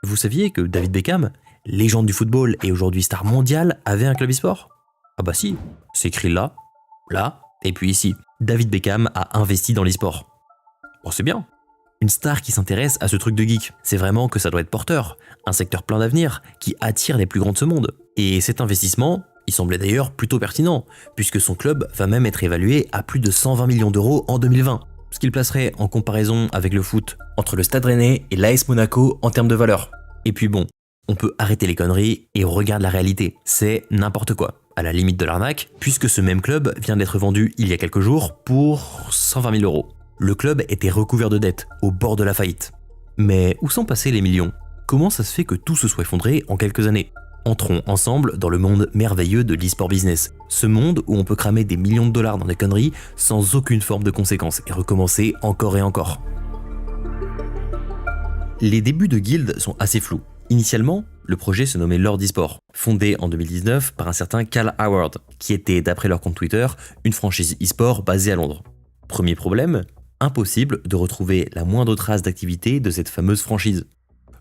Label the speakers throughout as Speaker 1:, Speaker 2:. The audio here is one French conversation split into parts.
Speaker 1: Vous saviez que David Beckham, légende du football et aujourd'hui star mondiale, avait un club e-sport? Ah bah si, c'est écrit là, là, et puis ici. David Beckham a investi dans l'e-sport. Bon, c'est bien. Une star qui s'intéresse à ce truc de geek, c'est vraiment que ça doit être porteur, un secteur plein d'avenir qui attire les plus grands de ce monde. Et cet investissement, il semblait d'ailleurs plutôt pertinent, puisque son club va même être évalué à plus de 120 millions d'euros en 2020, ce qui le placerait en comparaison avec le foot entre le Stade Rennais et l'AS Monaco en termes de valeur. Et puis bon, on peut arrêter les conneries et on regarde la réalité, c'est n'importe quoi, à la limite de l'arnaque, puisque ce même club vient d'être vendu il y a quelques jours pour 120 000 euros. Le club était recouvert de dettes, au bord de la faillite. Mais où sont passés les millions? Comment ça se fait que tout se soit effondré en quelques années? Entrons ensemble dans le monde merveilleux de l'e-sport business. Ce monde où on peut cramer des millions de dollars dans des conneries sans aucune forme de conséquence et recommencer encore et encore. Les débuts de Guild sont assez flous. Initialement, le projet se nommait Lord eSport, fondé en 2019 par un certain Cal Howard, qui était, d'après leur compte Twitter, une franchise e-sport basée à Londres. Premier problème, impossible de retrouver la moindre trace d'activité de cette fameuse franchise.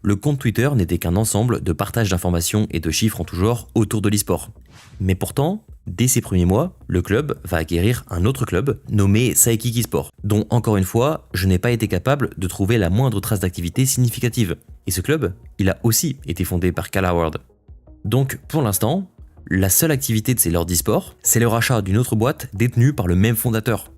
Speaker 1: Le compte Twitter n'était qu'un ensemble de partage d'informations et de chiffres en tout genre autour de l'e-sport. Mais pourtant, dès ses premiers mois, le club va acquérir un autre club nommé Psychic eSport, dont encore une fois, je n'ai pas été capable de trouver la moindre trace d'activité significative. Et ce club, il a aussi été fondé par Cal Howard. Donc pour l'instant, la seule activité de ces Lord eSport, c'est le rachat d'une autre boîte détenue par le même fondateur.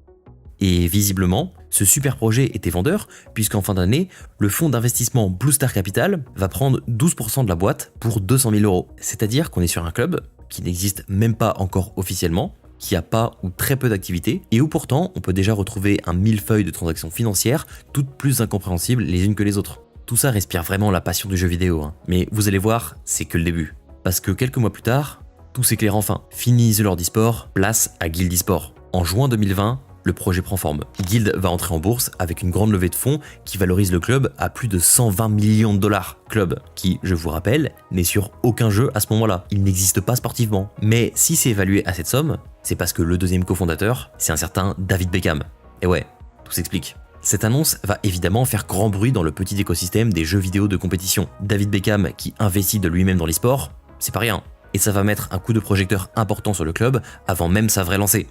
Speaker 1: Et visiblement, ce super projet était vendeur, puisqu'en fin d'année, le fonds d'investissement Blue Star Capital va prendre 12% de la boîte pour 200 000 euros. C'est-à-dire qu'on est sur un club qui n'existe même pas encore officiellement, qui a pas ou très peu d'activité, et où pourtant on peut déjà retrouver un millefeuille de transactions financières, toutes plus incompréhensibles les unes que les autres. Tout ça respire vraiment la passion du jeu vidéo, hein. Mais vous allez voir, c'est que le début. Parce que quelques mois plus tard, tout s'éclaire enfin. Fini The Lord eSport, place à Guild eSport. En juin 2020, le projet prend forme. Guild va entrer en bourse avec une grande levée de fonds qui valorise le club à plus de 120 millions de dollars. Club qui, je vous rappelle, n'est sur aucun jeu à ce moment-là. Il n'existe pas sportivement. Mais si c'est évalué à cette somme, c'est parce que le deuxième cofondateur, c'est un certain David Beckham. Et ouais, tout s'explique. Cette annonce va évidemment faire grand bruit dans le petit écosystème des jeux vidéo de compétition. David Beckham qui investit de lui-même dans l'e-sport, c'est pas rien. Et ça va mettre un coup de projecteur important sur le club avant même sa vraie lancée.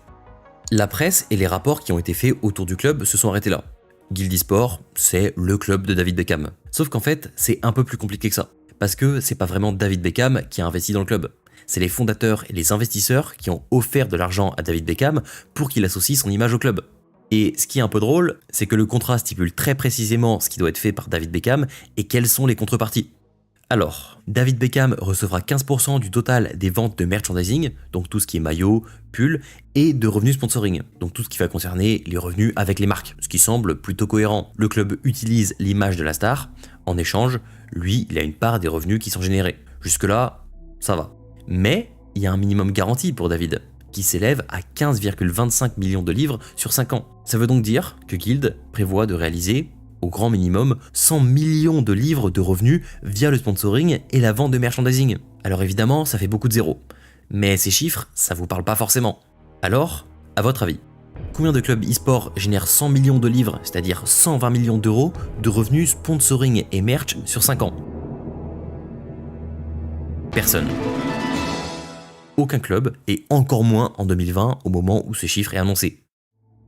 Speaker 1: La presse et les rapports qui ont été faits autour du club se sont arrêtés là. Guild eSport, c'est le club de David Beckham. Sauf qu'en fait, c'est un peu plus compliqué que ça. Parce que c'est pas vraiment David Beckham qui a investi dans le club. C'est les fondateurs et les investisseurs qui ont offert de l'argent à David Beckham pour qu'il associe son image au club. Et ce qui est un peu drôle, c'est que le contrat stipule très précisément ce qui doit être fait par David Beckham et quelles sont les contreparties. Alors, David Beckham recevra 15% du total des ventes de merchandising, donc tout ce qui est maillot, pull, et de revenus sponsoring, donc tout ce qui va concerner les revenus avec les marques, ce qui semble plutôt cohérent. Le club utilise l'image de la star, en échange, lui, il a une part des revenus qui sont générés. Jusque-là, ça va. Mais il y a un minimum garanti pour David, qui s'élève à 15,25 millions de livres sur 5 ans. Ça veut donc dire que Guild prévoit de réaliser au grand minimum 100 millions de livres de revenus via le sponsoring et la vente de merchandising. Alors évidemment, ça fait beaucoup de zéros. Mais ces chiffres, ça vous parle pas forcément. Alors, à votre avis, combien de clubs e-sport génèrent 100 millions de livres, c'est-à-dire 120 millions d'euros de revenus sponsoring et merch sur 5 ans? Personne. Aucun club, et encore moins en 2020 au moment où ce chiffre est annoncé.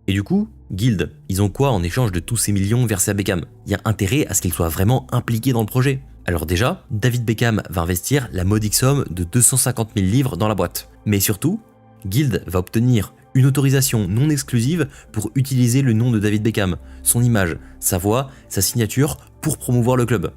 Speaker 1: Et du coup, Guild, ils ont quoi en échange de tous ces millions versés à Beckham? Il y a intérêt à ce qu'il soit vraiment impliqué dans le projet. Alors déjà, David Beckham va investir la modique somme de 250 000 livres dans la boîte. Mais surtout, Guild va obtenir une autorisation non exclusive pour utiliser le nom de David Beckham, son image, sa voix, sa signature pour promouvoir le club.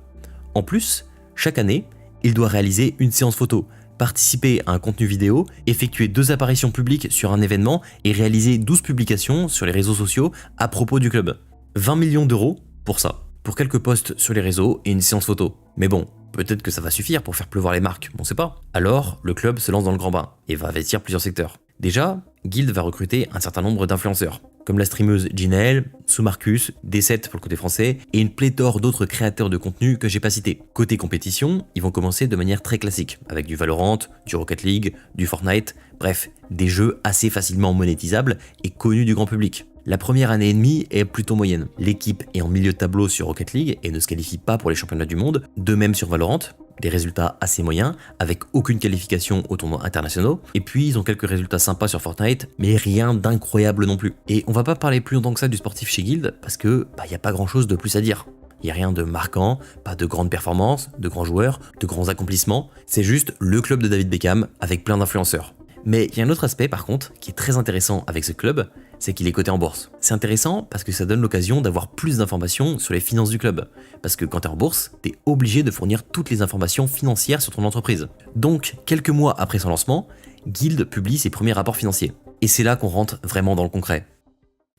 Speaker 1: En plus, chaque année, il doit réaliser une séance photo, participer à un contenu vidéo, effectuer 2 apparitions publiques sur un événement et réaliser 12 publications sur les réseaux sociaux à propos du club. 20 millions d'euros pour ça, pour quelques posts sur les réseaux et une séance photo. Mais bon, peut-être que ça va suffire pour faire pleuvoir les marques, on sait pas. Alors, le club se lance dans le grand bain et va investir plusieurs secteurs. Déjà, Guild va recruter un certain nombre d'influenceurs, comme la streameuse Ginaël, Soumarcus, D7 pour le côté français, et une pléthore d'autres créateurs de contenu que j'ai pas cités. Côté compétition, ils vont commencer de manière très classique, avec du Valorant, du Rocket League, du Fortnite, bref, des jeux assez facilement monétisables et connus du grand public. La première année et demie est plutôt moyenne. L'équipe est en milieu de tableau sur Rocket League et ne se qualifie pas pour les championnats du monde, de même sur Valorant, des résultats assez moyens, avec aucune qualification aux tournois internationaux, et puis ils ont quelques résultats sympas sur Fortnite, mais rien d'incroyable non plus. Et on va pas parler plus longtemps que ça du sportif chez Guild, parce que y a pas grand chose de plus à dire. Il n'y a rien de marquant, pas de grandes performances, de grands joueurs, de grands accomplissements, c'est juste le club de David Beckham avec plein d'influenceurs. Mais il y a un autre aspect par contre qui est très intéressant avec ce club, c'est qu'il est coté en bourse. C'est intéressant parce que ça donne l'occasion d'avoir plus d'informations sur les finances du club. Parce que quand t'es en bourse, t'es obligé de fournir toutes les informations financières sur ton entreprise. Donc, quelques mois après son lancement, Guild publie ses premiers rapports financiers. Et c'est là qu'on rentre vraiment dans le concret.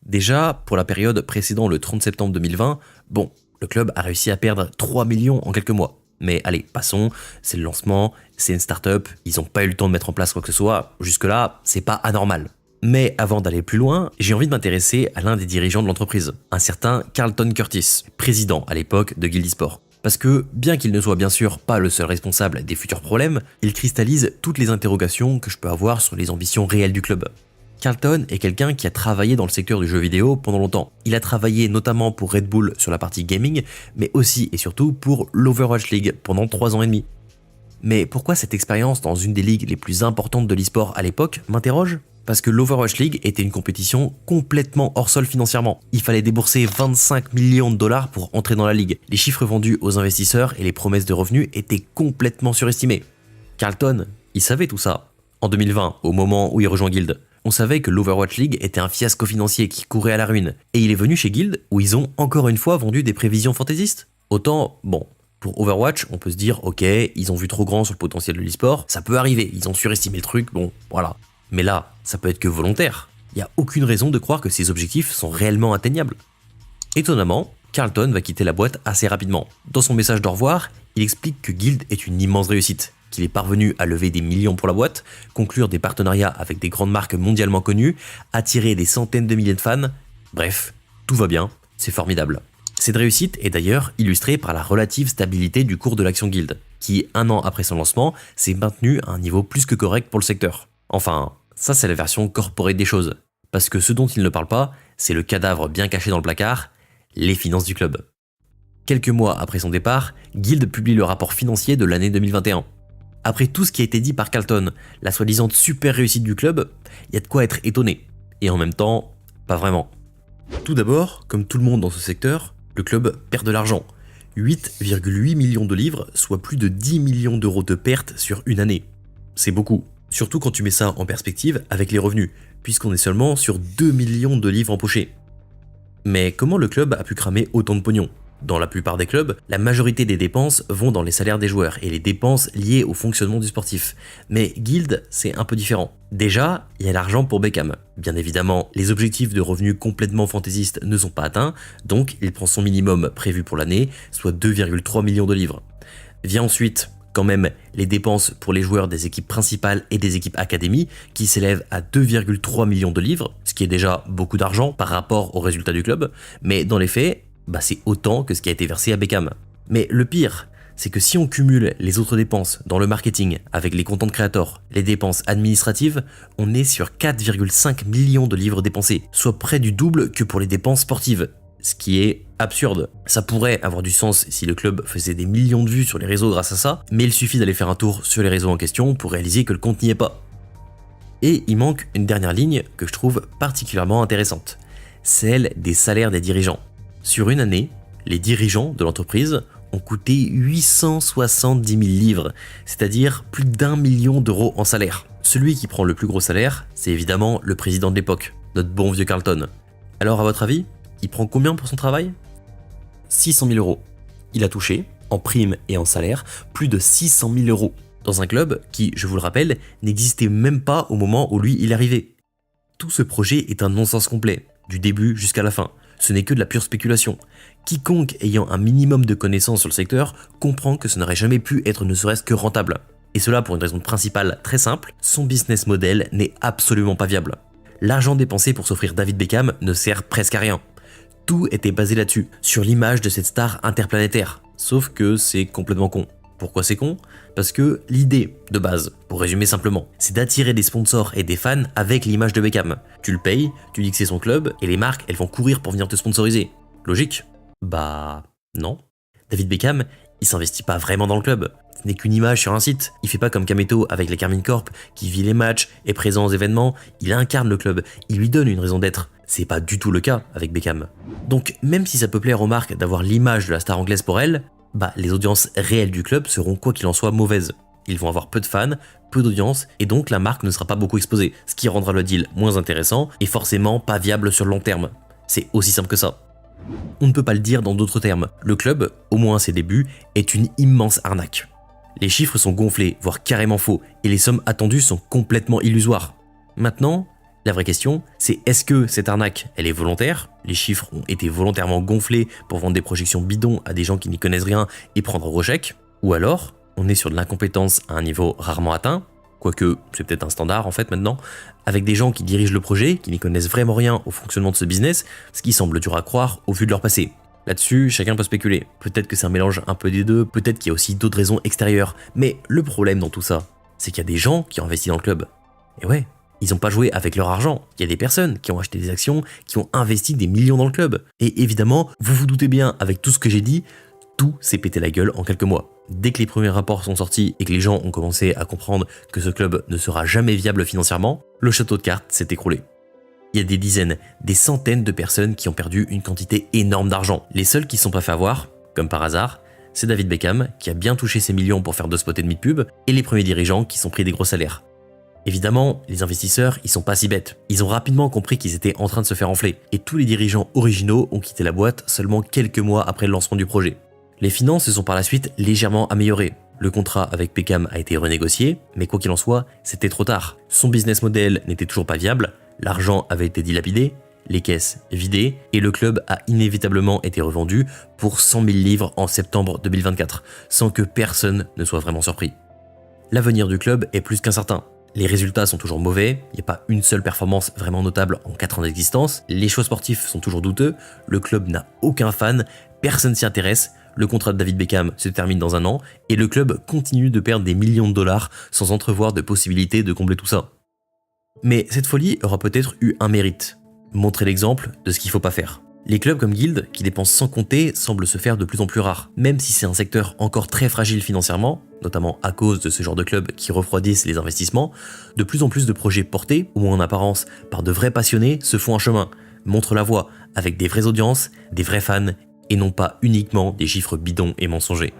Speaker 1: Déjà, pour la période précédant le 30 septembre 2020, le club a réussi à perdre 3 millions en quelques mois. Mais allez, passons, c'est le lancement, c'est une start-up, ils n'ont pas eu le temps de mettre en place quoi que ce soit, jusque-là, c'est pas anormal. Mais avant d'aller plus loin, j'ai envie de m'intéresser à l'un des dirigeants de l'entreprise, un certain Carlton Curtis, président à l'époque de Guild Esports. Parce que, bien qu'il ne soit bien sûr pas le seul responsable des futurs problèmes, il cristallise toutes les interrogations que je peux avoir sur les ambitions réelles du club. Carlton est quelqu'un qui a travaillé dans le secteur du jeu vidéo pendant longtemps. Il a travaillé notamment pour Red Bull sur la partie gaming, mais aussi et surtout pour l'Overwatch League pendant 3 ans et demi. Mais pourquoi cette expérience dans une des ligues les plus importantes de l'e-sport à l'époque m'interroge ? Parce que l'Overwatch League était une compétition complètement hors sol financièrement. Il fallait débourser 25 millions de dollars pour entrer dans la ligue. Les chiffres vendus aux investisseurs et les promesses de revenus étaient complètement surestimés. Carlton, il savait tout ça. En 2020, au moment où il rejoint Guild, on savait que l'Overwatch League était un fiasco financier qui courait à la ruine. Et il est venu chez Guild où ils ont encore une fois vendu des prévisions fantaisistes. Autant, pour Overwatch, on peut se dire, ok, ils ont vu trop grand sur le potentiel de l'e-sport, ça peut arriver, ils ont surestimé le truc, voilà. Mais là, ça peut être que volontaire. Il n'y a aucune raison de croire que ces objectifs sont réellement atteignables. Étonnamment, Carlton va quitter la boîte assez rapidement. Dans son message d'au revoir, il explique que Guild est une immense réussite, qu'il est parvenu à lever des millions pour la boîte, conclure des partenariats avec des grandes marques mondialement connues, attirer des centaines de milliers de fans. Bref, tout va bien, c'est formidable. Cette réussite est d'ailleurs illustrée par la relative stabilité du cours de l'action Guild, qui, 1 an après son lancement, s'est maintenu à un niveau plus que correct pour le secteur. Enfin, ça c'est la version corporate des choses, parce que ce dont il ne parle pas, c'est le cadavre bien caché dans le placard, les finances du club. Quelques mois après son départ, Guild publie le rapport financier de l'année 2021. Après tout ce qui a été dit par Carlton, la soi-disant super réussite du club, il y a de quoi être étonné. Et en même temps, pas vraiment. Tout d'abord, comme tout le monde dans ce secteur, le club perd de l'argent. 8,8 millions de livres, soit plus de 10 millions d'euros de pertes sur une année. C'est beaucoup. Surtout quand tu mets ça en perspective avec les revenus, puisqu'on est seulement sur 2 millions de livres empochés. Mais comment le club a pu cramer autant de pognon ? Dans la plupart des clubs, la majorité des dépenses vont dans les salaires des joueurs et les dépenses liées au fonctionnement du sportif. Mais Guild, c'est un peu différent. Déjà, il y a l'argent pour Beckham. Bien évidemment, les objectifs de revenus complètement fantaisistes ne sont pas atteints, donc il prend son minimum prévu pour l'année, soit 2,3 millions de livres. Vient ensuite, quand même, les dépenses pour les joueurs des équipes principales et des équipes académies, qui s'élèvent à 2,3 millions de livres, ce qui est déjà beaucoup d'argent par rapport aux résultats du club, mais dans les faits, c'est autant que ce qui a été versé à Beckham. Mais le pire, c'est que si on cumule les autres dépenses dans le marketing avec les content creators, les dépenses administratives, on est sur 4,5 millions de livres dépensés, soit près du double que pour les dépenses sportives. Ce qui est absurde. Ça pourrait avoir du sens si le club faisait des millions de vues sur les réseaux grâce à ça, mais il suffit d'aller faire un tour sur les réseaux en question pour réaliser que le compte n'y est pas. Et il manque une dernière ligne que je trouve particulièrement intéressante, celle des salaires des dirigeants. Sur une année, les dirigeants de l'entreprise ont coûté 870 000 livres, c'est-à-dire plus d'1 million d'euros en salaire. Celui qui prend le plus gros salaire, c'est évidemment le président de l'époque, notre bon vieux Carlton. Alors à votre avis, il prend combien pour son travail ? 600 000 euros. Il a touché, en prime et en salaire, plus de 600 000 euros, dans un club qui, je vous le rappelle, n'existait même pas au moment où lui il arrivait. Tout ce projet est un non-sens complet, du début jusqu'à la fin. Ce n'est que de la pure spéculation. Quiconque ayant un minimum de connaissances sur le secteur comprend que ce n'aurait jamais pu être ne serait-ce que rentable. Et cela pour une raison principale très simple, son business model n'est absolument pas viable. L'argent dépensé pour s'offrir David Beckham ne sert presque à rien. Tout était basé là-dessus, sur l'image de cette star interplanétaire. Sauf que c'est complètement con. Pourquoi c'est con? Parce que l'idée de base, pour résumer simplement, c'est d'attirer des sponsors et des fans avec l'image de Beckham. Tu le payes, tu dis que c'est son club, et les marques, elles vont courir pour venir te sponsoriser. Logique? Bah non. David Beckham, il s'investit pas vraiment dans le club. Ce n'est qu'une image sur un site. Il fait pas comme Kameto avec la Carmine Corp, qui vit les matchs, est présent aux événements, il incarne le club, il lui donne une raison d'être. C'est pas du tout le cas avec Beckham. Donc même si ça peut plaire aux marques d'avoir l'image de la star anglaise pour elle, les audiences réelles du club seront quoi qu'il en soit mauvaises. Ils vont avoir peu de fans, peu d'audience, et donc la marque ne sera pas beaucoup exposée, ce qui rendra le deal moins intéressant et forcément pas viable sur le long terme. C'est aussi simple que ça. On ne peut pas le dire dans d'autres termes. Le club, au moins à ses débuts, est une immense arnaque. Les chiffres sont gonflés, voire carrément faux, et les sommes attendues sont complètement illusoires. Maintenant, la vraie question, c'est est-ce que cette arnaque, elle est volontaire? Les chiffres ont été volontairement gonflés pour vendre des projections bidons à des gens qui n'y connaissent rien et prendre au chèque? Ou alors, on est sur de l'incompétence à un niveau rarement atteint, quoique c'est peut-être un standard en fait maintenant, avec des gens qui dirigent le projet, qui n'y connaissent vraiment rien au fonctionnement de ce business, ce qui semble dur à croire au vu de leur passé. Là-dessus, chacun peut spéculer. Peut-être que c'est un mélange un peu des deux, peut-être qu'il y a aussi d'autres raisons extérieures. Mais le problème dans tout ça, c'est qu'il y a des gens qui ont investi dans le club. Et ouais, ils n'ont pas joué avec leur argent. Il y a des personnes qui ont acheté des actions, qui ont investi des millions dans le club. Et évidemment, vous vous doutez bien, avec tout ce que j'ai dit, tout s'est pété la gueule en quelques mois. Dès que les premiers rapports sont sortis et que les gens ont commencé à comprendre que ce club ne sera jamais viable financièrement, le château de cartes s'est écroulé. Il y a des dizaines, des centaines de personnes qui ont perdu une quantité énorme d'argent. Les seuls qui ne sont pas fait avoir, comme par hasard, c'est David Beckham qui a bien touché ses millions pour faire 2 spots et demi de pub et les premiers dirigeants qui sont pris des gros salaires. Évidemment, les investisseurs, ils sont pas si bêtes. Ils ont rapidement compris qu'ils étaient en train de se faire enfler et tous les dirigeants originaux ont quitté la boîte seulement quelques mois après le lancement du projet. Les finances se sont par la suite légèrement améliorées. Le contrat avec Beckham a été renégocié, mais quoi qu'il en soit, c'était trop tard. Son business model n'était toujours pas viable, l'argent avait été dilapidé, les caisses vidées, et le club a inévitablement été revendu pour 100 000 livres en septembre 2024, sans que personne ne soit vraiment surpris. L'avenir du club est plus qu'incertain. Les résultats sont toujours mauvais, il n'y a pas une seule performance vraiment notable en 4 ans d'existence, les choix sportifs sont toujours douteux, le club n'a aucun fan, personne s'y intéresse, le contrat de David Beckham se termine dans un an, et le club continue de perdre des millions de dollars sans entrevoir de possibilité de combler tout ça. Mais cette folie aura peut-être eu un mérite, montrer l'exemple de ce qu'il ne faut pas faire. Les clubs comme Guild, qui dépensent sans compter, semblent se faire de plus en plus rares, même si c'est un secteur encore très fragile financièrement, notamment à cause de ce genre de clubs qui refroidissent les investissements, de plus en plus de projets portés, au moins en apparence, par de vrais passionnés se font un chemin, montrent la voie, avec des vraies audiences, des vrais fans, et non pas uniquement des chiffres bidons et mensongers.